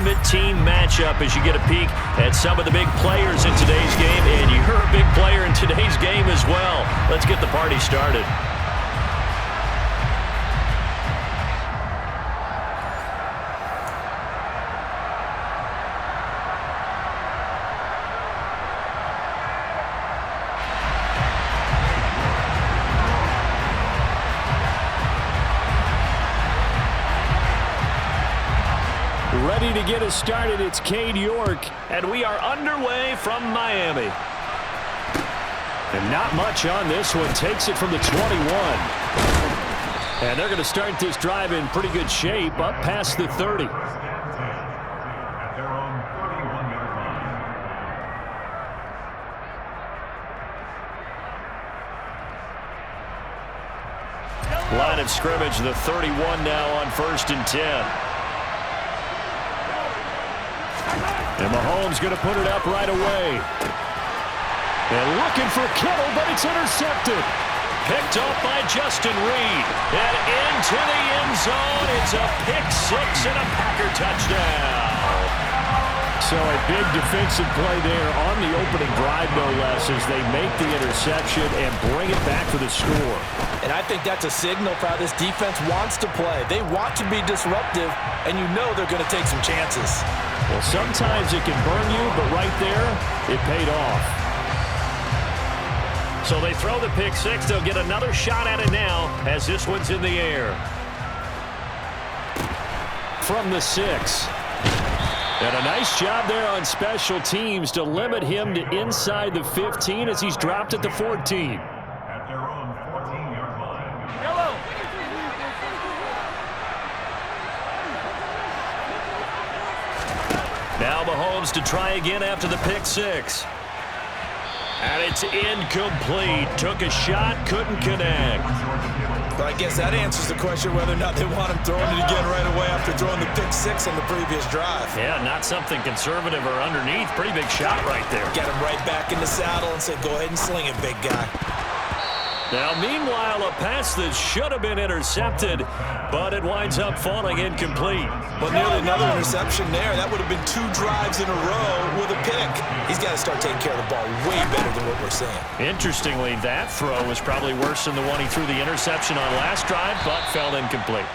ultimate team matchup as you get a peek at some of the big players in today's game, and you're a big player in today's game as well. Let's get the party started. Ready to get us started, it's Cade York. And we are underway from Miami. And not much on this one. Takes it from the 21. And they're going to start this drive in pretty good shape, up past the 30. Line of scrimmage, the 31 now on 1st and 10. And Mahomes going to put it up right away. And looking for Kittle, but it's intercepted. Picked off by Justin Reed. And into the end zone. It's a pick six and a Packer touchdown. So a big defensive play there on the opening drive, no less, as they make the interception and bring it back for the score. And I think that's a signal for how this defense wants to play. They want to be disruptive, and you know they're going to take some chances. Well, sometimes it can burn you, but right there, it paid off. So they throw the pick six. They'll get another shot at it now as this one's in the air. From the 6. And a nice job there on special teams to limit him to inside the 15 as he's dropped at the 14. At their own 14-yard line. Now Mahomes to try again after the pick six. And it's incomplete. Took a shot, couldn't connect. But I guess that answers the question whether or not they want him throwing it again right away after throwing the pick six on the previous drive. Yeah, not something conservative or underneath. Pretty big shot right there. Get him right back in the saddle and say, go ahead and sling it, big guy. Now, meanwhile, a pass that should have been intercepted, but it winds up falling incomplete. Well, nearly another interception there. That would have been 2 drives in a row with a pick. He's got to start taking care of the ball way better than what we're seeing. Interestingly, that throw was probably worse than the one he threw the interception on last drive, but fell incomplete.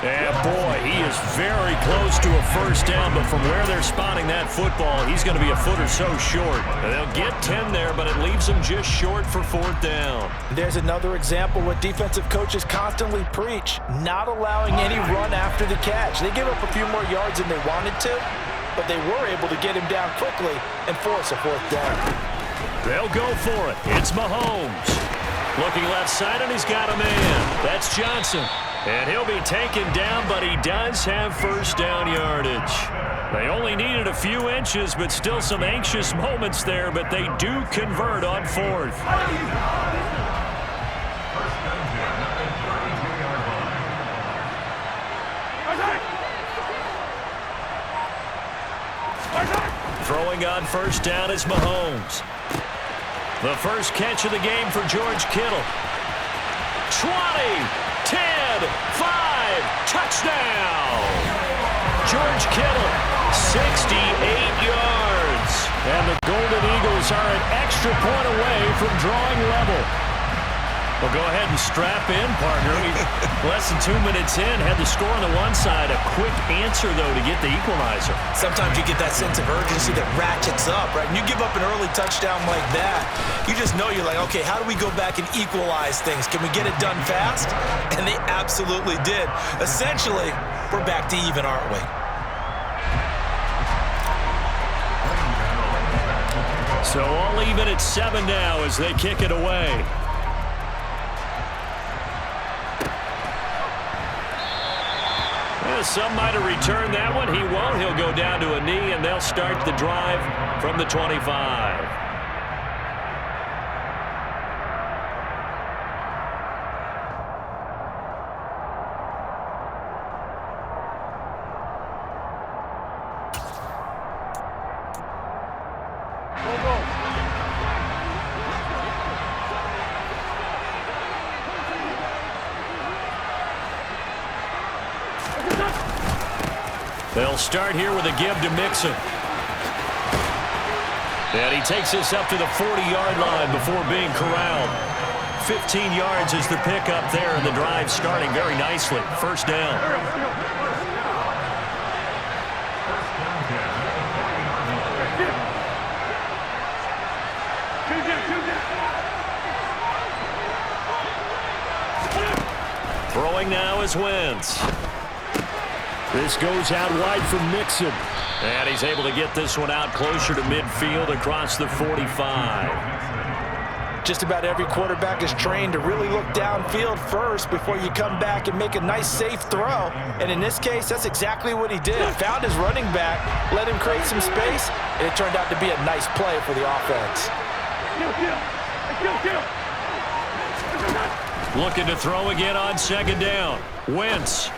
And, boy, he is very close to a first down, but from where they're spotting that football, he's going to be a foot or so short. They'll get 10 there, but it leaves them just short for 4th down. There's another example what defensive coaches constantly preach, not allowing any run after the catch. They give up a few more yards than they wanted to, but they were able to get him down quickly and force a 4th down. They'll go for it. It's Mahomes. Looking left side, and he's got a man. That's Johnson. And he'll be taken down, but he does have first down yardage. They only needed a few inches, but still some anxious moments there, but they do convert on 4th. Throwing on first down is Mahomes. The first catch of the game for George Kittle. 20, 10, 5, touchdown! George Kittle, 68 yards. And the Golden Eagles are an extra point away from drawing level. Well, go ahead and strap in, partner. Less than 2 minutes in, had the score on the one side. A quick answer, though, to get the equalizer. Sometimes you get that sense of urgency that ratchets up, right? And you give up an early touchdown like that, you just know you're like, okay, how do we go back and equalize things? Can we get it done fast? And they absolutely did. Essentially, we're back to even, aren't we? So all even at 7 now as they kick it away. Some might have returned that one. He won't. He'll go down to a knee, and they'll start the drive from the 25. They'll start here with a give to Mixon. And he takes this up to the 40-yard line before being corralled. 15 yards is the pickup there, and the drive starting very nicely. First down. Throwing now is Wentz. This goes out wide for Mixon. And he's able to get this one out closer to midfield across the 45. Just about every quarterback is trained to really look downfield first before you come back and make a nice, safe throw. And in this case, that's exactly what he did. Found his running back, let him create some space, and it turned out to be a nice play for the offense. Looking to throw again on second down. Wentz.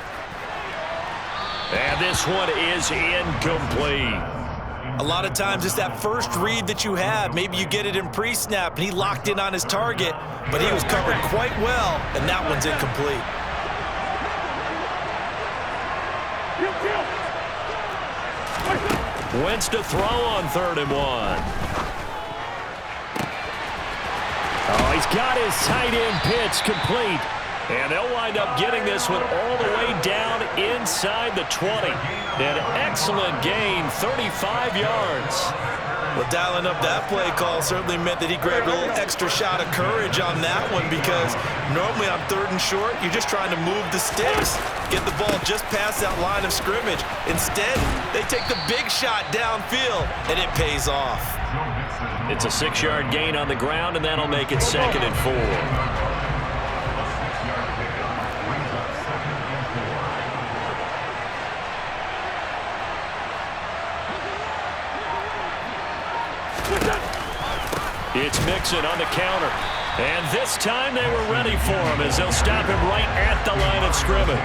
And this one is incomplete. A lot of times it's that first read that you have. Maybe you get it in pre-snap, and he locked in on his target, but he was covered quite well, and that one's incomplete. Wentz to throw on 3rd and 1. Oh, he's got his tight end pitch complete. And they'll wind up getting this one all the way down inside the 20. An excellent gain, 35 yards. Well, dialing up that play call certainly meant that he grabbed a little extra shot of courage on that one, because normally on 3rd and short, you're just trying to move the sticks, get the ball just past that line of scrimmage. Instead, they take the big shot downfield, and it pays off. It's a 6-yard gain on the ground, and that'll make it 2nd and 4. It's Mixon on the counter. And this time they were ready for him as they'll stop him right at the line of scrimmage.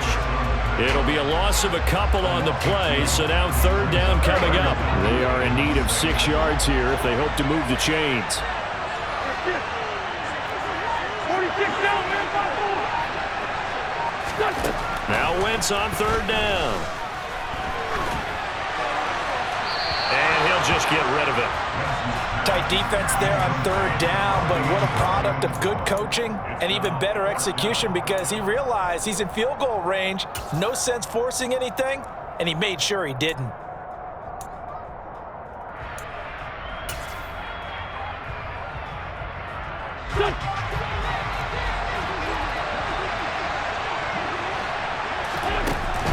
It'll be a loss of a couple on the play, so now 3rd down coming up. They are in need of 6 yards here if they hope to move the chains. Now Wentz on 3rd down. And he'll just get rid of it. Tight defense there on 3rd down, but what a product of good coaching and even better execution, because he realized he's in field goal range, no sense forcing anything, and he made sure he didn't.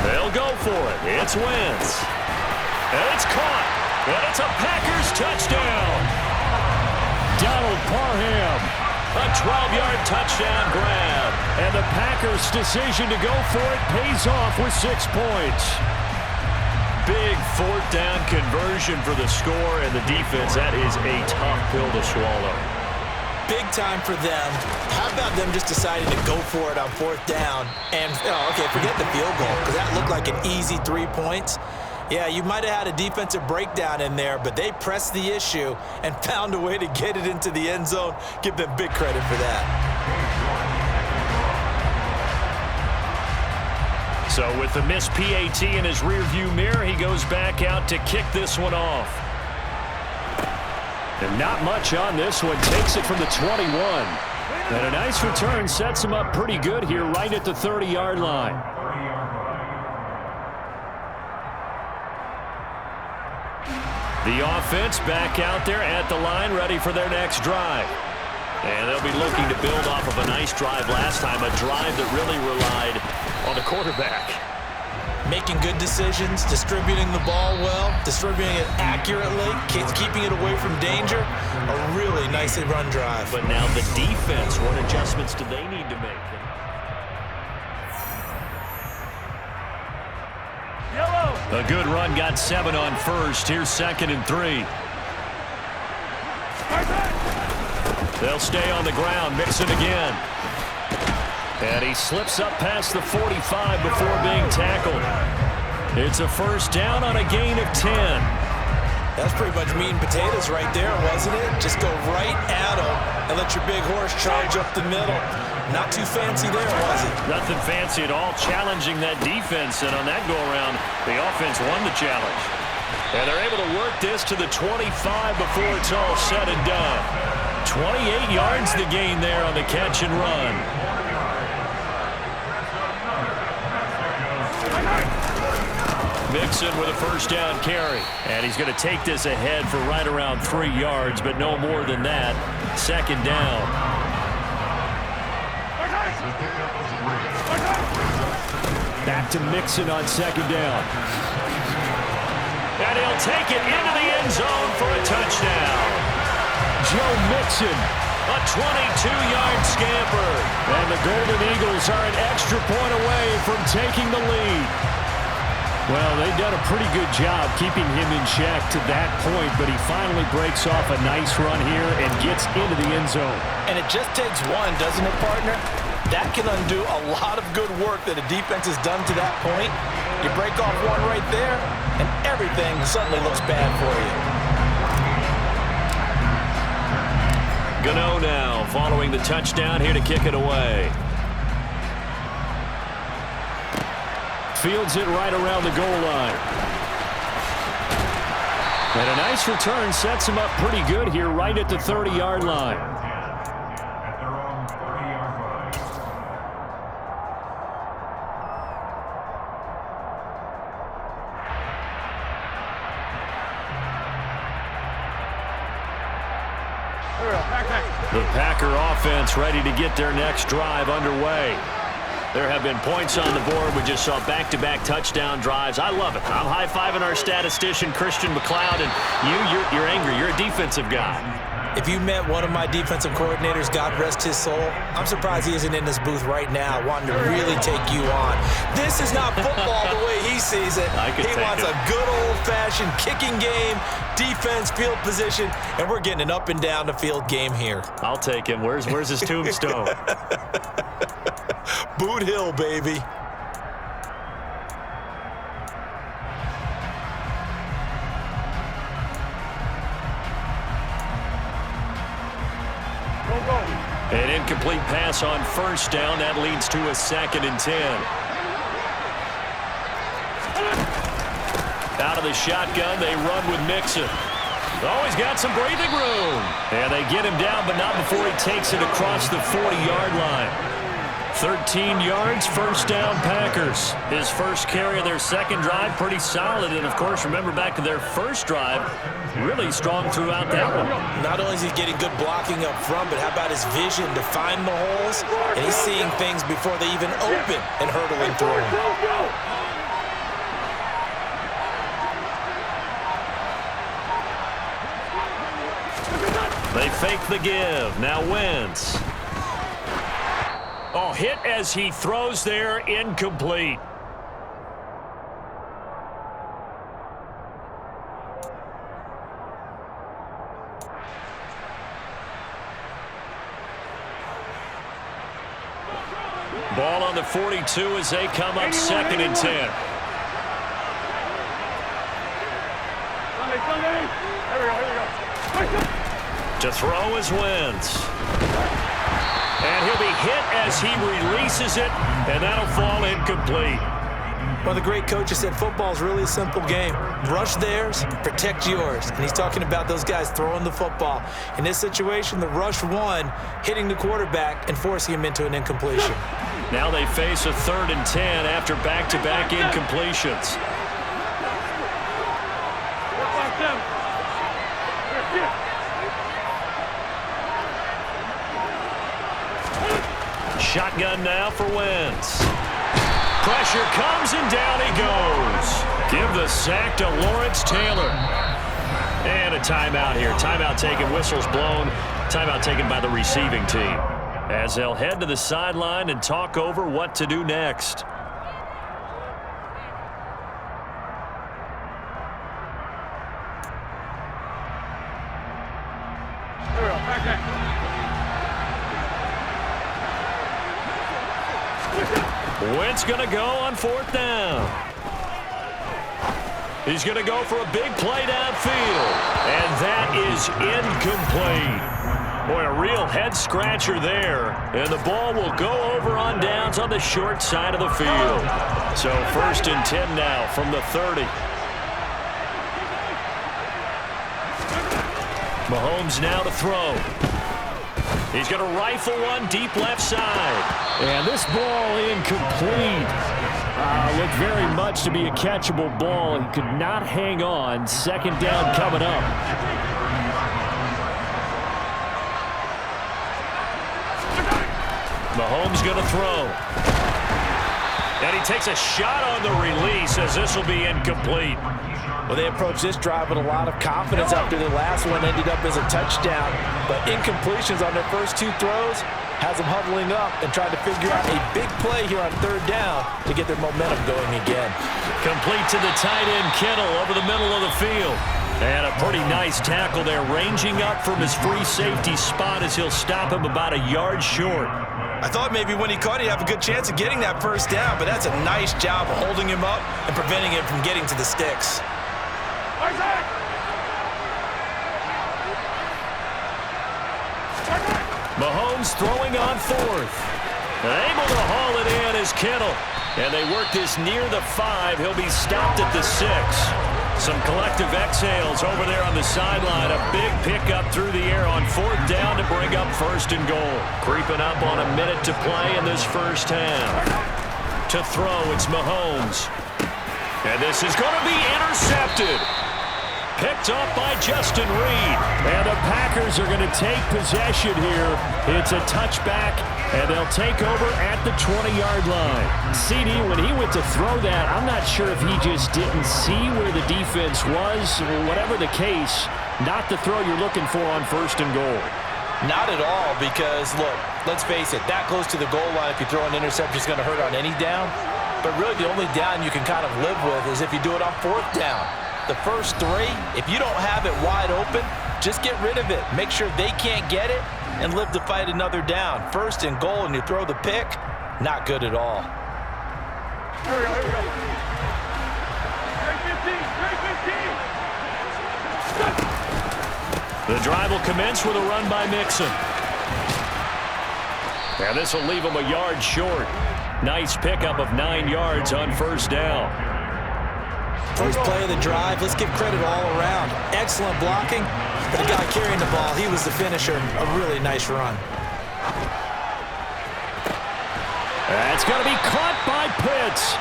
They'll go for it. It's Wentz. And it's caught. And it's a Packers touchdown. Donald Parham. A 12-yard touchdown grab. And the Packers' decision to go for it pays off with 6 points. Big 4th down conversion for the score, and the defense, that is a tough pill to swallow. Big time for them. How about them just deciding to go for it on 4th down? And, okay, forget the field goal, because that looked like an easy 3 points. Yeah, you might have had a defensive breakdown in there, but they pressed the issue and found a way to get it into the end zone. Give them big credit for that. So with the missed PAT in his rearview mirror, he goes back out to kick this one off. And not much on this one. Takes it from the 21. And a nice return sets him up pretty good here right at the 30-yard line. The offense back out there at the line, ready for their next drive. And they'll be looking to build off of a nice drive last time, a drive that really relied on the quarterback. Making good decisions, distributing the ball well, distributing it accurately, keeping it away from danger. A really nicely run drive. But now the defense, what adjustments do they need to make? A good run, got 7 on first. Here's 2nd and 3. They'll stay on the ground, mix it again. And he slips up past the 45 before being tackled. It's a 1st down on a gain of 10. That's pretty much meat and potatoes right there, wasn't it? Just go right at him and let your big horse charge up the middle. Not too fancy there, was it? Nothing fancy at all, challenging that defense, and on that go-around, the offense won the challenge. And they're able to work this to the 25 before it's all said and done. 28 yards the gain there on the catch and run. Mixon with a first down carry. And he's going to take this ahead for right around 3 yards, but no more than that. Second down. Back to Mixon on second down. And he'll take it into the end zone for a touchdown. Joe Mixon, a 22-yard scamper. And the Golden Eagles are an extra point away from taking the lead. Well, they've done a pretty good job keeping him in check to that point, but he finally breaks off a nice run here and gets into the end zone. And it just takes one, doesn't it, partner? That can undo a lot of good work that a defense has done to that point. You break off one right there, and everything suddenly looks bad for you. Gano now following the touchdown here to kick it away. Fields it right around the goal line. And a nice return sets him up pretty good here right at the 30-yard line. At their own 30-yard line. The Packer offense ready to get their next drive underway. There have been points on the board. We just saw back-to-back touchdown drives. I love it. I'm high-fiving our statistician, Christian McLeod, and you're angry. You're a defensive guy. If you met one of my defensive coordinators, God rest his soul, I'm surprised he isn't in this booth right now wanting to really take you on. This is not football the way he sees it. He wants a good old-fashioned kicking game, defense, field position, and we're getting an up-and-down-the-field game here. I'll take him. Where's his tombstone? Boot Hill, baby. An incomplete pass on first down. That leads to a 2nd and 10. Out of the shotgun, they run with Mixon. Oh, he's got some breathing room. And they get him down, but not before he takes it across the 40-yard line. 13 yards, first down, Packers. His first carry of their second drive, pretty solid. And, of course, remember back to their first drive, really strong throughout that one. Not only is he getting good blocking up front, but how about his vision to find the holes? And he's seeing things before they even open and hurdling through them. They fake the give. Now Wentz. Oh, hit as he throws there, incomplete. Ball on the 42 as they come up 2nd and 10. To throw is Wentz. And he'll be hit as he releases it, and that'll fall incomplete. Well, the great coach has said football is really a simple game. Rush theirs, protect yours. And he's talking about those guys throwing the football. In this situation, the rush won, hitting the quarterback and forcing him into an incompletion. Now they face a 3rd and 10 after back-to-back incompletions. Shotgun now for Wentz. Pressure comes and down he goes. Give the sack to Lawrence Taylor. And a timeout here. Timeout taken, whistles blown. Timeout taken by the receiving team. As they'll head to the sideline and talk over what to do next. Wentz going to go on 4th down. He's going to go for a big play downfield. And that is incomplete. Boy, a real head-scratcher there. And the ball will go over on downs on the short side of the field. So 1st and 10 now from the 30. Mahomes now to throw. He's going to rifle one deep left side. And this ball incomplete. Looked very much to be a catchable ball. He could not hang on. 2nd down coming up. Mahomes going to throw. And he takes a shot on the release as this will be incomplete. Well, they approached this drive with a lot of confidence after the last one ended up as a touchdown. But incompletions on their first 2 throws has them huddling up and trying to figure out a big play here on 3rd down to get their momentum going again. Complete to the tight end, Kittle, over the middle of the field. And a pretty nice tackle there, ranging up from his free safety spot as he'll stop him about a yard short. I thought maybe when he caught it, he'd have a good chance of getting that 1st down, but that's a nice job of holding him up and preventing him from getting to the sticks. Mahomes throwing on 4th. Able to haul it in is Kittle. And they work this near the 5. He'll be stopped at the 6. Some collective exhales over there on the sideline. A big pickup through the air on 4th down to bring up 1st and goal. Creeping up on a minute to play in this 1st half. To throw, it's Mahomes. And this is going to be intercepted. Picked up by Justin Reed. And the Packers are going to take possession here. It's a touchback, and they'll take over at the 20-yard line. CD, when he went to throw that, I'm not sure if he just didn't see where the defense was. Whatever the case, not the throw you're looking for on 1st and goal. Not at all, because, look, let's face it, that close to the goal line, if you throw an interception, is going to hurt on any down. But really, the only down you can kind of live with is if you do it on 4th down. The first 3, if you don't have it wide open, just get rid of it. Make sure they can't get it and live to fight another down. 1st and goal, and you throw the pick, not good at all. Here we go. The drive will commence with a run by Mixon. And this will leave him a yard short. Nice pickup of 9 yards on 1st down. First play of the drive, let's give credit all around. Excellent blocking, but the guy carrying the ball, he was the finisher. A really nice run. That's going to be caught by Pitts.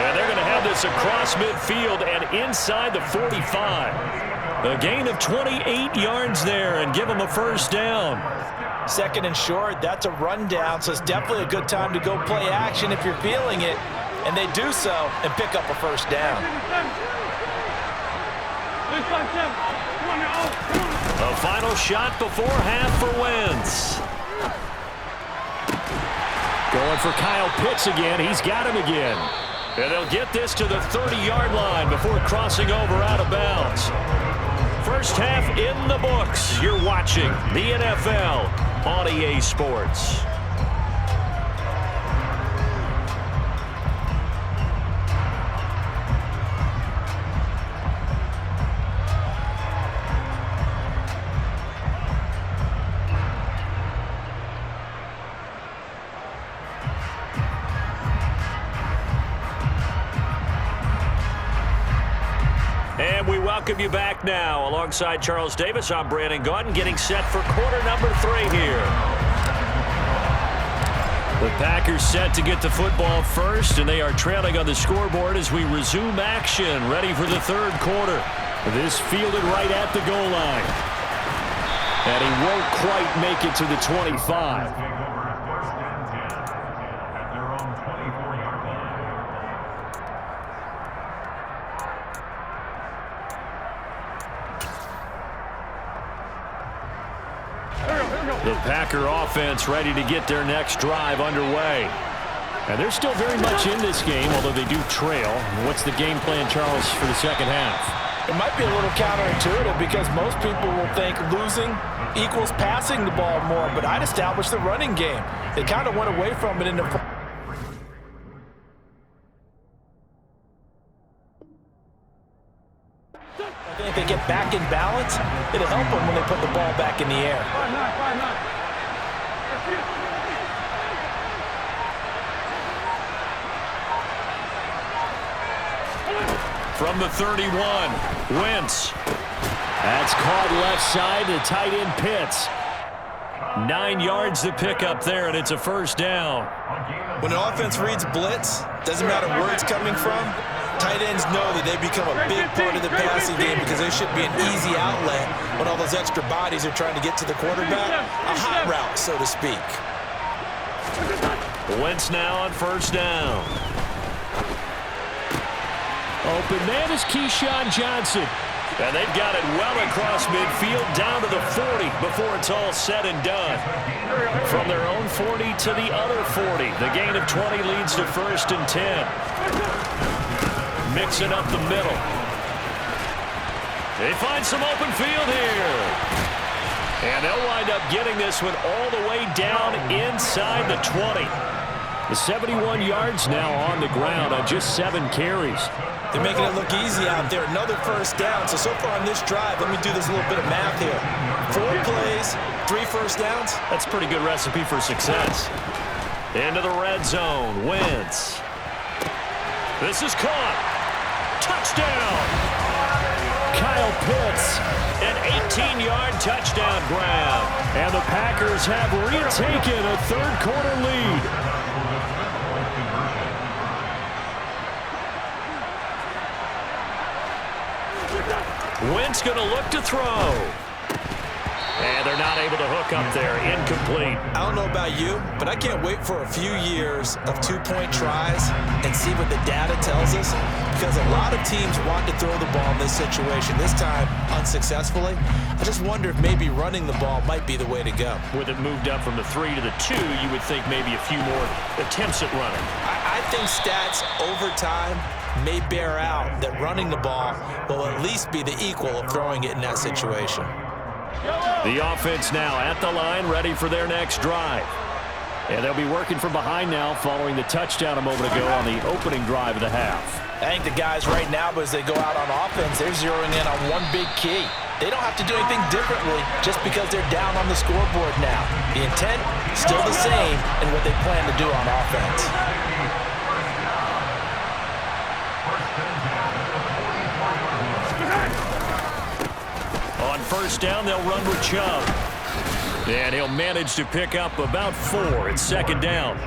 And they're going to have this across midfield and inside the 45. A gain of 28 yards there and give them a 1st down. 2nd and short, that's a rundown, so it's definitely a good time to go play action if you're feeling it. And they do so and pick up a 1st down. A final shot before half for Wentz. Going for Kyle Pitts again. He's got him again. And they'll get this to the 30-yard line before crossing over out of bounds. 1st half in the books. You're watching the NFL on EA Sports. And we welcome you back now. Alongside Charles Davis, I'm Brandon Gaudin, getting set for quarter number 3 here. The Packers set to get the football first, and they are trailing on the scoreboard as we resume action, ready for the 3rd quarter. This fielded right at the goal line. And he won't quite make it to the 25. The Packer offense ready to get their next drive underway. And they're still very much in this game, although they do trail. What's the game plan, Charles, for the 2nd half? It might be a little counterintuitive because most people will think losing equals passing the ball more, but I'd establish the running game. They kind of went away from it in the... I think if they get back in balance, it'll help them when they put the ball back in the air. From the 31, Wentz. That's caught left side to tight end Pitts. 9 yards to pick up there, and it's a first down. When an offense reads blitz, doesn't matter where it's coming from, tight ends know that they become a big part of the passing game because there should be an easy outlet when all those extra bodies are trying to get to the quarterback. A hot route, so to speak. Wentz now on first down. Open man is Keyshawn Johnson. And they've got it well across midfield down to the 40 before it's all said and done. From their own 40 to the other 40. The gain of 20 leads to first and 10. Mixing up the middle. They find some open field here. And they'll wind up getting this one all the way down inside the 20. The 71 yards now on the ground on just 7 carries. They're making it look easy out there. Another first down. So far on this drive, let me do this little bit of math here. 4 plays, 3 first downs. That's a pretty good recipe for success. Into the red zone. Wentz. This is caught. Touchdown. Kyle Pitts. An 18-yard touchdown grab. And the Packers have retaken a third-quarter lead. Wentz going to look to throw. And they're not able to hook up there. Incomplete. I don't know about you, but I can't wait for a few years of 2-point tries and see what the data tells us, because a lot of teams want to throw the ball in this situation, this time unsuccessfully. I just wonder if maybe running the ball might be the way to go. With it moved up from the 3 to the 2, you would think maybe a few more attempts at running. I think stats over time may bear out that running the ball will at least be the equal of throwing it in that situation. The offense now at the line, ready for their next drive. And they'll be working from behind now following the touchdown a moment ago on the opening drive of the half. I think the guys right now, as they go out on offense, they're zeroing in on one big key. They don't have to do anything differently just because they're down on the scoreboard now. The intent, still the same in what they plan to do on offense. On first down, they'll run with Chubb. And he'll manage to pick up about 4. It's second down.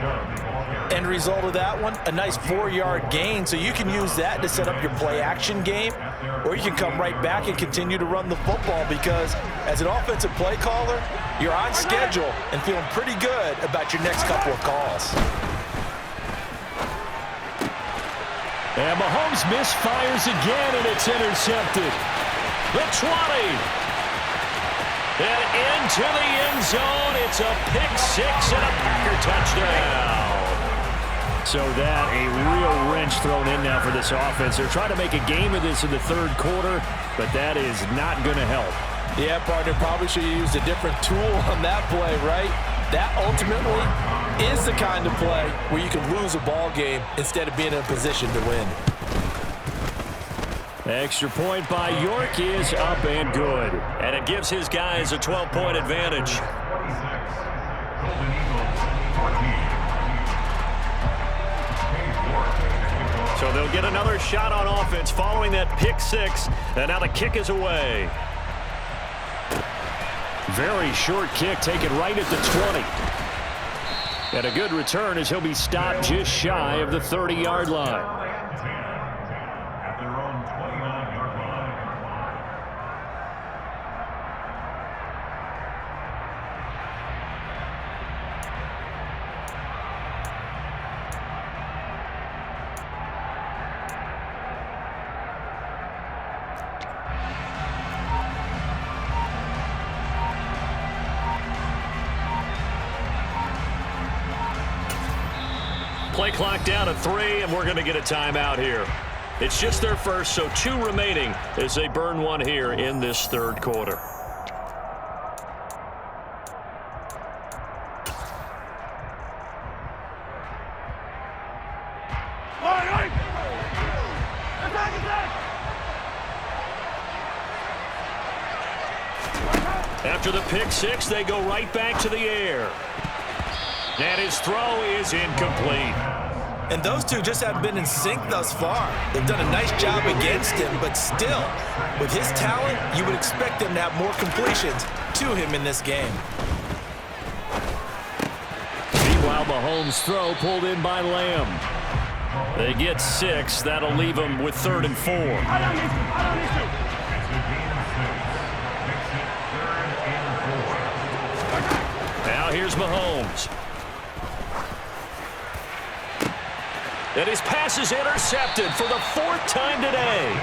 End result of that one, a nice 4-yard gain, so you can use that to set up your play-action game, or you can come right back and continue to run the football, because as an offensive play caller, you're on schedule and feeling pretty good about your next couple of calls. And Mahomes misfires again, and it's intercepted. The 20. And into the end zone. It's a pick-6 and a Packer touchdown. So that a real wrench thrown in now for this offense. They're trying to make a game of this in the third quarter, but that is not going to help. Yeah, partner, probably should have used a different tool on that play, right? That ultimately is the kind of play where you can lose a ball game instead of being in a position to win. Extra point by York is up and good. And it gives his guys a 12-point advantage. So they'll get another shot on offense following that pick-6. And now the kick is away. Very short kick taken right at the 20. And a good return as he'll be stopped just shy of the 30-yard line. At their own 29-yard line. Play clock down to 3, and we're going to get a timeout here. It's just their first, so 2 remaining as they burn one here in this third quarter. After the pick six, they go right back to the air. And his throw is incomplete. And those two just haven't been in sync thus far. They've done a nice job against him, but still, with his talent, you would expect them to have more completions to him in this game. Meanwhile, Mahomes' throw pulled in by Lamb. They get 6. That'll leave them with 3rd and 4. Now here's Mahomes. And his pass is intercepted for the 4th time today.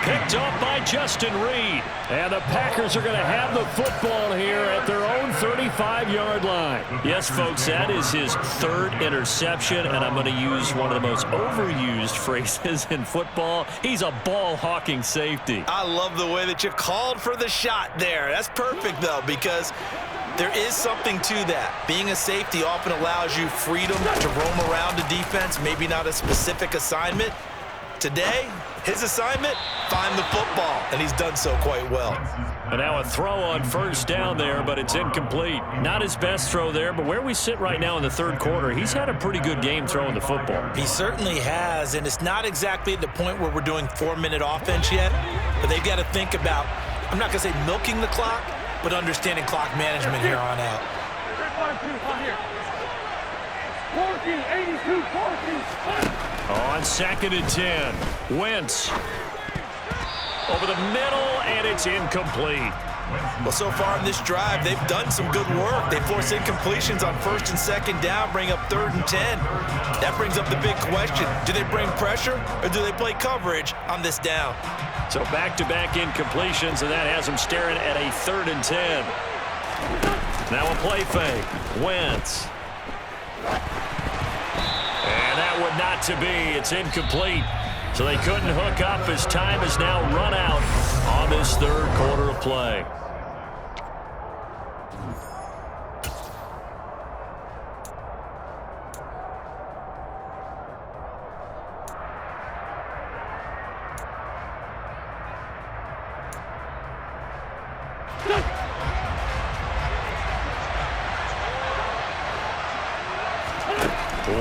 Picked off by Justin Reed. And the Packers are going to have the football here at their own 35-yard line. Yes, folks, that is his 3rd interception, and I'm going to use one of the most overused phrases in football. He's a ball-hawking safety. I love the way that you called for the shot there. That's perfect, though, because there is something to that. Being a safety often allows you freedom to roam around the defense, maybe not a specific assignment. Today, his assignment, find the football, and he's done so quite well. And now a throw on 1st down there, but it's incomplete. Not his best throw there, but where we sit right now in the 3rd quarter, he's had a pretty good game throwing the football. He certainly has, and it's not exactly at the point where we're doing 4-minute offense yet, but they've got to think about, I'm not going to say milking the clock, but understanding clock management here on out. 82-14. On 2nd and 10, Wentz over the middle, and it's incomplete. Well, so far in this drive, they've done some good work. They force incompletions on 1st and 2nd down, bring up 3rd and 10. That brings up the big question. Do they bring pressure, or do they play coverage on this down? So back-to-back incompletions, and that has them staring at a 3rd and 10. Now a play fake. Wentz. And that would not to be. It's incomplete. So they couldn't hook up as time has now run out on this 3rd quarter of play.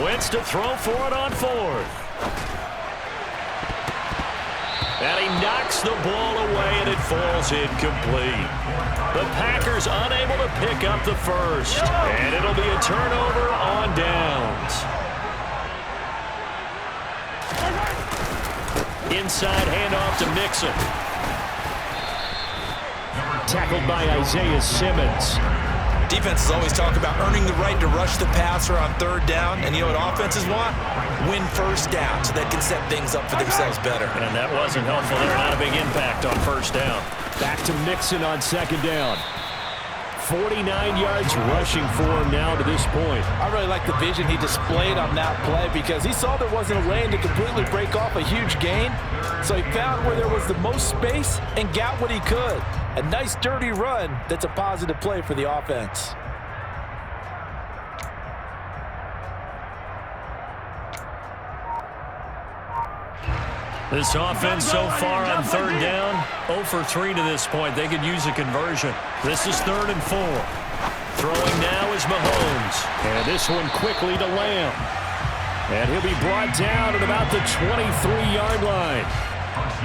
Wentz to throw for it on 4th. And he knocks the ball away, and it falls incomplete. The Packers unable to pick up the 1st. And it'll be a turnover on downs. Inside handoff to Mixon. Tackled by Isaiah Simmons. Defenses always talk about earning the right to rush the passer on 3rd down, and you know what offenses want? Win 1st down so they can set things up for themselves better. And that wasn't helpful there. Not a big impact on 1st down. Back to Mixon on 2nd down. 49 yards rushing for him now to this point. I really like the vision he displayed on that play because he saw there wasn't a lane to completely break off a huge gain. So he found where there was the most space and got what he could. A nice dirty run that's a positive play for the offense. This offense so far on 3rd down, 0 for 3 to this point. They could use a conversion. This is 3rd and 4. Throwing now is Mahomes. And this one quickly to Lamb. And he'll be brought down at about the 23-yard line.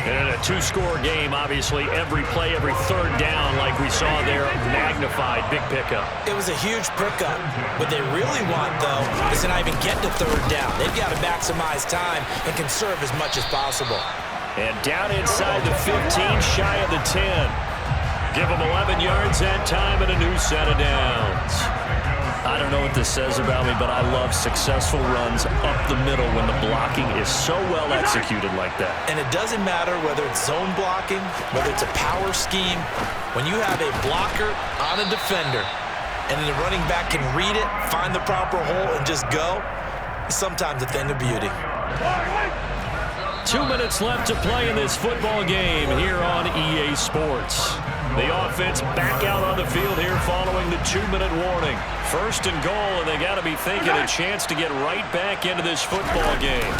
And in a 2-score game, obviously, every play, every 3rd down, like we saw there, magnified, big pickup. It was a huge pickup. What they really want, though, is to not even get to 3rd down. They've got to maximize time and conserve as much as possible. And down inside the 15, shy of the 10. Give them 11 yards that time and a new set of downs. I don't know what this says about me, but I love successful runs up the middle when the blocking is so well executed like that. And it doesn't matter whether it's zone blocking, whether it's a power scheme. When you have a blocker on a defender and the running back can read it, find the proper hole, and just go, it's sometimes a thing of beauty. 2 minutes left to play in this football game here on EA Sports. The offense back out on the field here following the 2-minute warning. 1st and goal, and they got to be thinking a chance to get right back into this football game.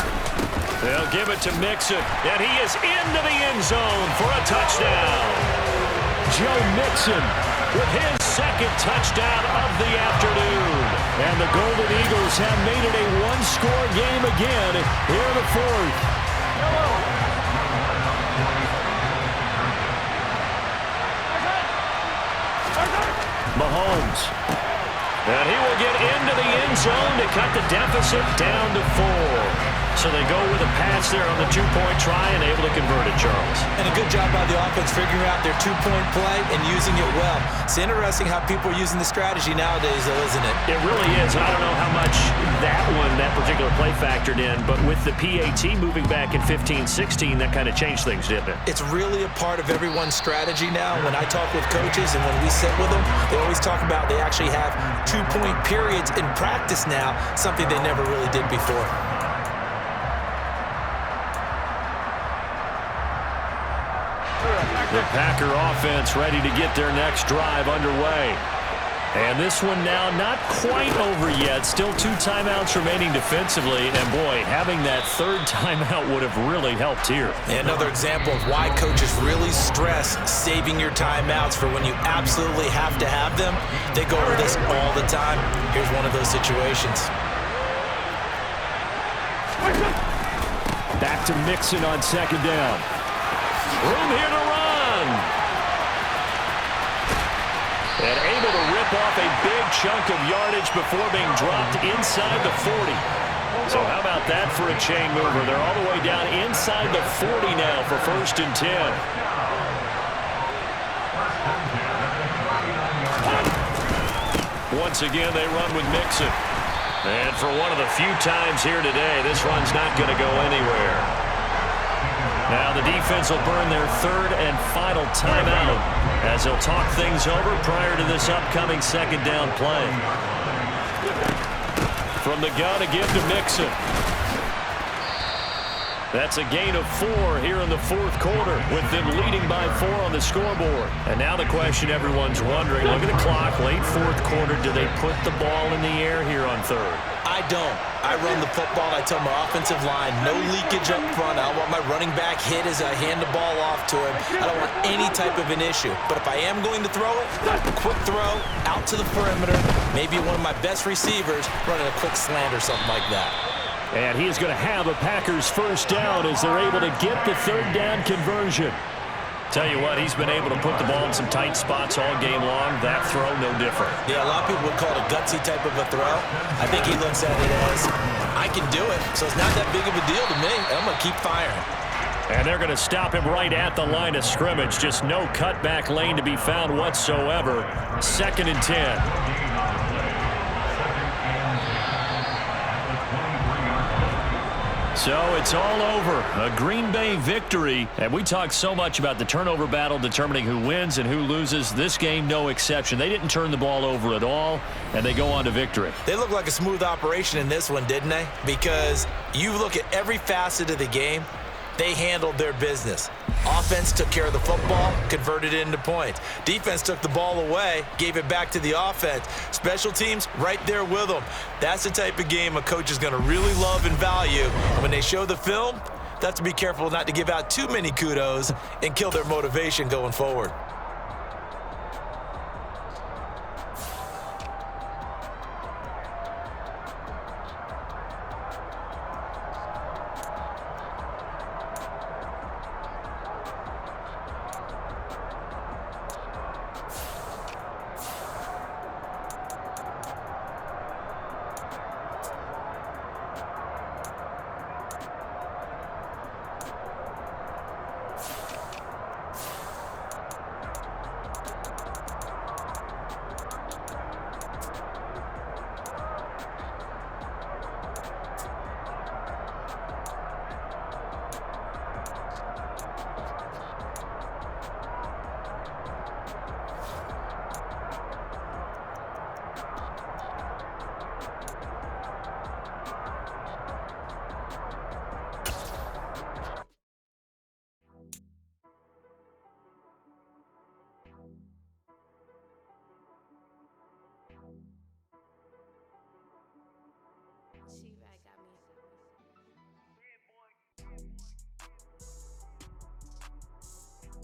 They'll give it to Mixon, and he is into the end zone for a touchdown. Joe Mixon with his second touchdown of the afternoon. And the Golden Eagles have made it a one-score game again here in the fourth. Mahomes. And he will get into the end zone to cut the deficit down to 4. So they go with a pass there on the two-point try and able to convert it, Charles. And a good job by the offense figuring out their two-point play and using it well. It's interesting how people are using the strategy nowadays, though, isn't it? It really is. And I don't know how much that particular play factored in, but with the PAT moving back in 15-16, that kind of changed things, didn't it? It's really a part of everyone's strategy now. When I talk with coaches and when we sit with them, they always talk about they actually have two-point periods in practice now, something they never really did before. The Packer offense ready to get their next drive underway. And this one now not quite over yet. Still 2 timeouts remaining defensively. And, boy, having that third timeout would have really helped here. Another example of why coaches really stress saving your timeouts for when you absolutely have to have them. They go over this all the time. Here's one of those situations. Back to Mixon on second down. Room here to run. And able to rip off a big chunk of yardage before being dropped inside the 40. So how about that for a chain mover? They're all the way down inside the 40 now for 1st and 10. Once again, they run with Mixon. And for one of the few times here today, this run's not going to go anywhere. Now the defense will burn their 3rd and final timeout as they'll talk things over prior to this upcoming 2nd down play. From the gun again to Mixon. That's a gain of 4 here in the 4th quarter with them leading by 4 on the scoreboard. And now the question everyone's wondering, look at the clock, late 4th quarter, do they put the ball in the air here on 3rd? I don't. I run the football. I tell my offensive line, no leakage up front. I don't want my running back hit as I hand the ball off to him. I don't want any type of an issue. But if I am going to throw it, a quick throw out to the perimeter, maybe one of my best receivers running a quick slant or something like that. And he is going to have a Packers first down as they're able to get the 3rd down conversion. Tell you what, he's been able to put the ball in some tight spots all game long. That throw, no different. Yeah, a lot of people would call it a gutsy type of a throw. I think he looks at it as, I can do it, so it's not that big of a deal to me. I'm going to keep firing. And they're going to stop him right at the line of scrimmage. Just no cutback lane to be found whatsoever. 2nd and 10. So it's all over. A Green Bay victory. And we talked so much about the turnover battle determining who wins and who loses. This game, no exception. They didn't turn the ball over at all, and they go on to victory. They look like a smooth operation in this one, didn't they? Because you look at every facet of the game, they handled their business. Offense took care of the football, converted it into points. Defense took the ball away, gave it back to the offense. Special teams, right there with them. That's the type of game a coach is going to really love and value. And when they show the film, they have to be careful not to give out too many kudos and kill their motivation going forward.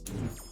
Got me.